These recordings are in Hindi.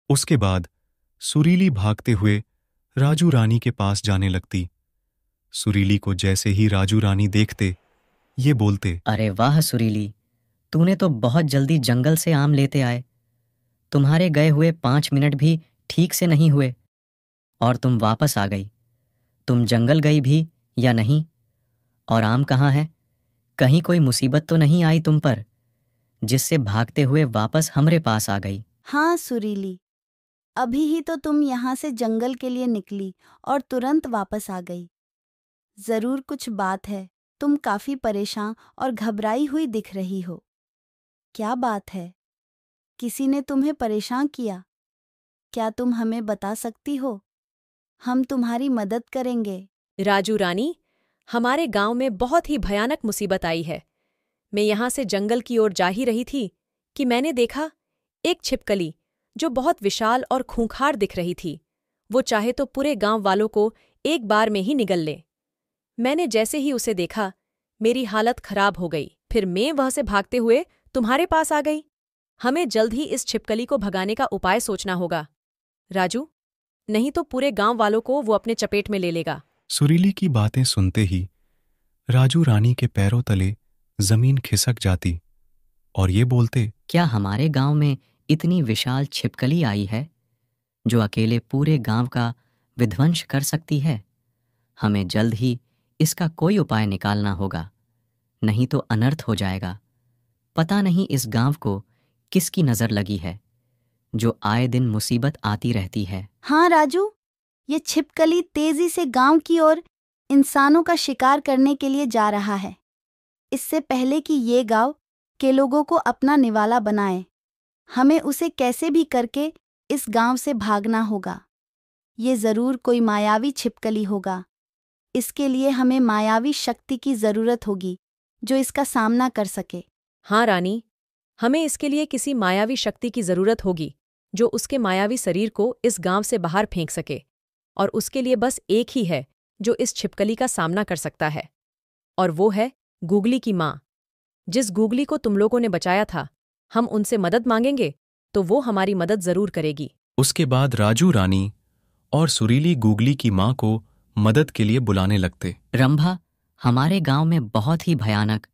उसके बाद सुरीली भागते हुए राजू रानी के पास जाने लगती। सुरीली को जैसे ही राजू रानी देखते, ये बोलते, अरे वाह सुरीली, तूने तो बहुत जल्दी जंगल से आम लेते आए। तुम्हारे गए हुए 5 मिनट भी ठीक से नहीं हुए और तुम वापस आ गई। तुम जंगल गई भी या नहीं? और आम कहाँ है? कहीं कोई मुसीबत तो नहीं आई तुम पर, जिससे भागते हुए वापस हमरे पास आ गई? हाँ सुरीली, अभी ही तो तुम यहाँ से जंगल के लिए निकली और तुरंत वापस आ गई। जरूर कुछ बात है, तुम काफी परेशान और घबराई हुई दिख रही हो। क्या बात है? किसी ने तुम्हें परेशान किया? क्या तुम हमें बता सकती हो? हम तुम्हारी मदद करेंगे। राजू रानी, हमारे गांव में बहुत ही भयानक मुसीबत आई है। मैं यहाँ से जंगल की ओर जा ही रही थी कि मैंने देखा एक छिपकली जो बहुत विशाल और खूंखार दिख रही थी। वो चाहे तो पूरे गांव वालों को एक बार में ही निगल ले। मैंने जैसे ही उसे देखा, मेरी हालत खराब हो गई। फिर मैं वहां से भागते हुए तुम्हारे पास आ गई। हमें जल्द ही इस छिपकली को भगाने का उपाय सोचना होगा राजू, नहीं तो पूरे गांव वालों को वो अपने चपेट में ले लेगा। सुरीली की बातें सुनते ही राजू रानी के पैरों तले जमीन खिसक जाती और ये बोलते, क्या हमारे गांव में इतनी विशाल छिपकली आई है जो अकेले पूरे गांव का विध्वंस कर सकती है? हमें जल्द ही इसका कोई उपाय निकालना होगा, नहीं तो अनर्थ हो जाएगा। पता नहीं इस गांव को किसकी नजर लगी है जो आए दिन मुसीबत आती रहती है। हाँ राजू, ये छिपकली तेजी से गांव की ओर इंसानों का शिकार करने के लिए जा रहा है। इससे पहले कि ये गांव के लोगों को अपना निवाला बनाए, हमें उसे कैसे भी करके इस गांव से भागना होगा। ये जरूर कोई मायावी छिपकली होगा। इसके लिए हमें मायावी शक्ति की जरूरत होगी जो इसका सामना कर सके। हाँ रानी, हमें इसके लिए किसी मायावी शक्ति की जरूरत होगी जो उसके मायावी शरीर को इस गांव से बाहर फेंक सके। और उसके लिए बस एक ही है जो इस छिपकली का सामना कर सकता है, और वो है गूगली की माँ। जिस गूगली को तुम लोगों ने बचाया था, हम उनसे मदद मांगेंगे तो वो हमारी मदद जरूर करेगी। उसके बाद राजू रानी और सुरीली गूगली की माँ को मदद के लिए बुलाने लगते। रंभा, हमारे गांव में बहुत ही भयानक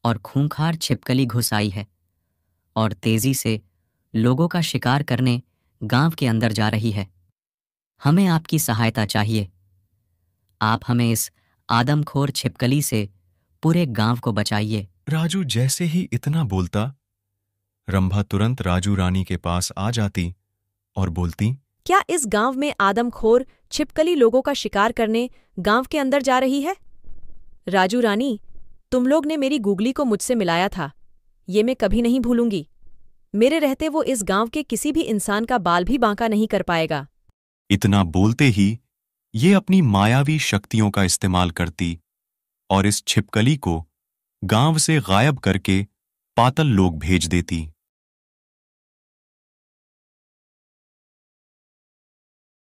और खूंखार छिपकली घुस आई है और तेजी से लोगों का शिकार करने गांव के अंदर जा रही है। हमें आपकी सहायता चाहिए। आप हमें इस आदमखोर छिपकली से पूरे गांव को बचाइए। राजू जैसे ही इतना बोलता, रंभा तुरंत राजू रानी के पास आ जाती और बोलती, क्या इस गांव में आदमखोर छिपकली लोगों का शिकार करने गांव के अंदर जा रही है? राजू रानी, तुम लोग ने मेरी गूगली को मुझसे मिलाया था, ये मैं कभी नहीं भूलूंगी। मेरे रहते वो इस गांव के किसी भी इंसान का बाल भी बांका नहीं कर पाएगा। इतना बोलते ही ये अपनी मायावी शक्तियों का इस्तेमाल करती और इस छिपकली को गांव से गायब करके पाताल लोक भेज देती।